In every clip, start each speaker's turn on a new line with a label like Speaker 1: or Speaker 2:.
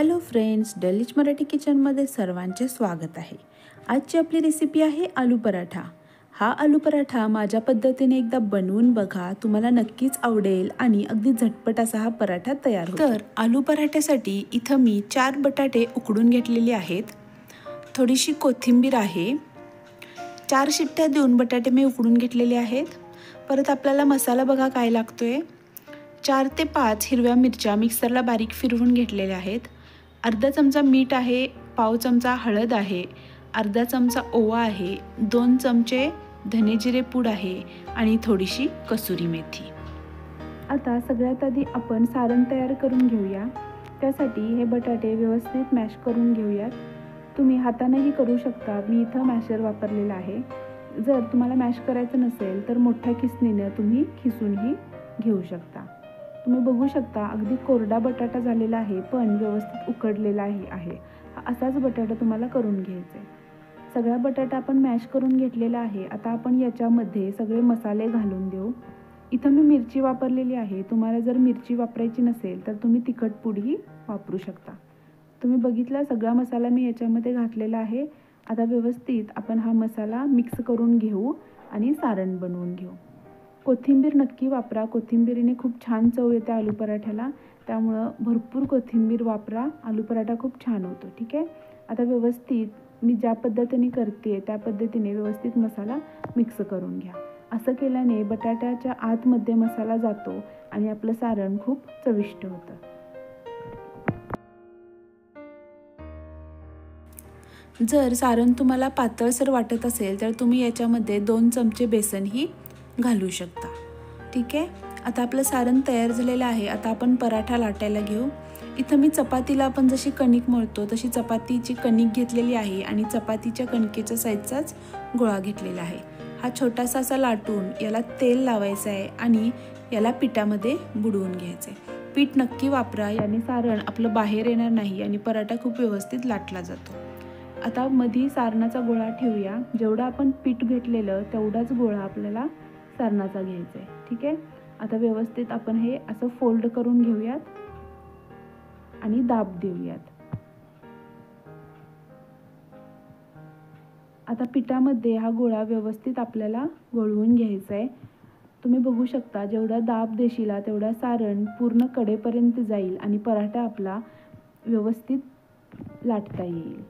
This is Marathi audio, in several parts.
Speaker 1: हॅलो फ्रेंड्स, डेलीज मराठी किचनमध्ये सर्वांचे स्वागत आहे। आजची आपली रेसिपी आहे आलू पराठा। हा आलू पराठा माझ्या पद्धतीने एकदा बनवून बघा, तुम्हाला नक्कीच आवडेल आणि अगदी झटपट असा हा पराठा तयार होतो। तर आलू पराठ्यासाठी इथं मी 4 बटाटे उकडून घेतलेले आहेत, थोडीशी कोथिंबीर आहे, 4 शिट्ट्या देऊन बटाटे मी उकडून घेतलेले आहेत। परत आपल्याला मसाला बघा काय लागतोय, 4 ते 5 हिरव्या मिरच्या मिक्सरला बारीक फिरवून घेतलेल्या आहेत, अर्धा चमचा मीठ आहे, पाव चमचा हळद आहे, अर्धा चमचा ओवा आहे, 2 चमचे धने जिरे पूड आहे आणि थोडीशी कसुरी मेथी। आता सगळ्यात आधी आपण सारण तयार करून घेऊया। त्यासाठी हे बटाटे व्यवस्थित मॅश करून घेऊयात। तुम्ही हातानेही करू शकता, मी इथं मॅशर वापरलेला आहे। जर तुम्हाला मॅश करायचं नसेल तर मोठ्या खिसणीने तुम्ही खिसूनही घेऊ शकता। तुम्ही बघू शकता अगदी कोरडा बटाटा झालेला आहे, पण व्यवस्थित उकडलेला आहे। असाच बटाटा तुम्हाला करून घ्यायचा आहे। सगळा बटाटा आपण मॅश करून घेतलेला आहे। आता आपण याच्यामध्ये सगळे मसाले घालून देऊ। इथं मी मिरची वापरलेली आहे, तुम्हाला जर मिरची वापरायची नसेल तर तुम्ही तिखट पूडही वापरू शकता। तुम्ही बघितला सगळा मसाला मी याच्यामध्ये घातलेला आहे। आता व्यवस्थित आपण हा मसाला मिक्स करून घेऊ आणि सारण बनवून घेऊ। कोथिंबीर नक्की वापरा, कोथिंबीरीने खूप छान चव येते आलू पराठ्याला, त्यामुळे भरपूर कोथिंबीर वापरा, आलू पराठा खूप छान होतो। ठीक आहे, आता व्यवस्थित मी ज्या पद्धतीने करते त्या पद्धतीने व्यवस्थित मसाला मिक्स करून घ्या। असं केल्याने बटाट्याच्या आतमध्ये मसाला जातो आणि आपलं सारण खूप चविष्ट होतं। जर सारण तुम्हाला पातळसर वाटत असेल तर तुम्ही याच्यामध्ये 2 चमचे बेसनही घालू शकता। ठीक आहे, आता आपलं सारण तयार झालेलं आहे। आता आपण पराठा लाटायला घेऊ। इथं मी चपातीला आपण जशी कणिक मळतो तशी चपातीची कणिक घेतलेली आहे आणि चपातीच्या कणकेच्या साईजचाच गोळा घेतलेला आहे। हा छोटासा असा लाटून याला तेल लावायचं आहे आणि याला पिठामध्ये बुडवून घ्यायचं आहे। पीठ नक्की वापरा, याने सारण आपलं बाहेर येणार नाही आणि पराठा खूप व्यवस्थित लाटला जातो। आता मधी सारणाचा गोळा ठेवूया। जेवढा आपण पीठ घेतलेलं तेवढाच गोळा आपल्याला सारणाचा घ्यायचा आहे। ठीक आहे, आता व्यवस्थित आपण हे असं फोल्ड करून घेऊयात आणि दाब देऊयात। आता पिठामध्ये हा गोळा व्यवस्थित आपल्याला गोळवून घ्यायचा आहे। तुम्ही बघू शकता जेवढा दाब देशीला तेवढा सारण पूर्ण कडेपर्यंत जाईल आणि पराठा आपला व्यवस्थित लाटता येईल।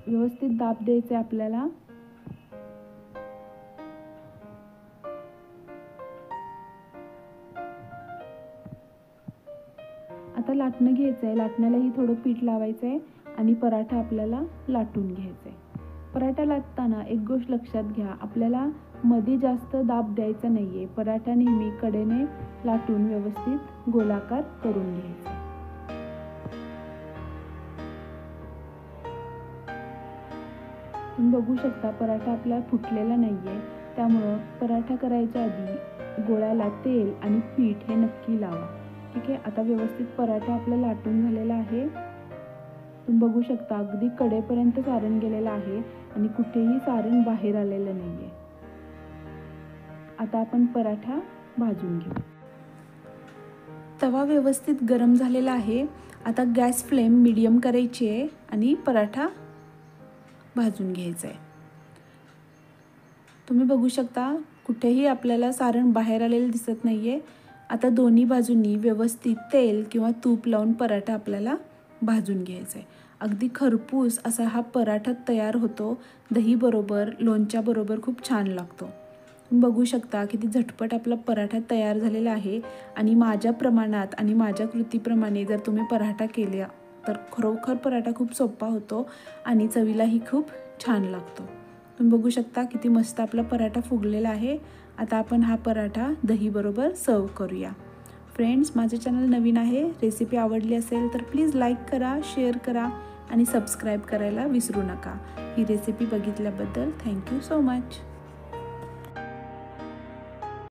Speaker 1: व्यवस्थित दाब द्यायचे आपल्याला। आता लाटणं घ्यायचं आहे, लाटण्यालाही थोडं पीठ लावायचं आहे आणि पराठा आपल्याला लाटून घ्यायचा आहे। पराठा लाटताना एक गोष्ट लक्षात घ्या, आपल्याला मध्ये जास्त दाब द्यायचा नाहीये। पराठा नेहमी कडेने लाटून व्यवस्थित गोलाकार करून घ्यायचा। तुम्ही बघू शकता पराठा आपला फुटलेला नाहीये, त्यामुळं पराठा करायच्या आधी गोळ्याला तेल आणि पीठ हे नक्की लावा। ठीक आहे, आता व्यवस्थित पराठा आपला लाटून झालेला आहे। तुम्ही बघू शकता अगदी कडेपर्यंत सारण गेलेलं आहे आणि कुठेही सारण बाहेर आलेलं नाहीये। आता आपण पराठा भाजून घेऊ। तवा व्यवस्थित गरम झालेला आहे। आता गॅस फ्लेम मीडियम करायची आहे आणि पराठा भाजून घ्यायचं आहे। तुम्ही बघू शकता कुठेही आपल्याला सारण बाहेर आलेलं दिसत नाहीये। आता दोन्ही बाजूंनी व्यवस्थित तेल किंवा तूप लावून पराठा आपल्याला भाजून घ्यायचा आहे। अगदी खरपूस असा हा पराठा तयार होतो, दही बरोबर, लोणच्या बरोबर खूप छान लागतो। तुम्ही बघू शकता किती झटपट आपला पराठा तयार झालेला आहे आणि माझ्या प्रमाणात आणि माझ्या कृतीप्रमाणे जर तुम्ही पराठा केला तर खरोखर पराठा खूप सोपा होतो आणि चवीलाही खूप छान लागतो। तुम्ही बघू शकता किती मस्त आपला पराठा फुगलेला आहे। आता आपण हा पराठा दही बरोबर सर्व करूया। फ्रेंड्स, माझे चॅनल नवीन आहे, रेसिपी आवडली असेल तर प्लीज लाईक करा, शेअर करा आणि सबस्क्राईब करायला विसरू नका। ही रेसिपी बघितल्याबद्दल थँक्यू सो मच।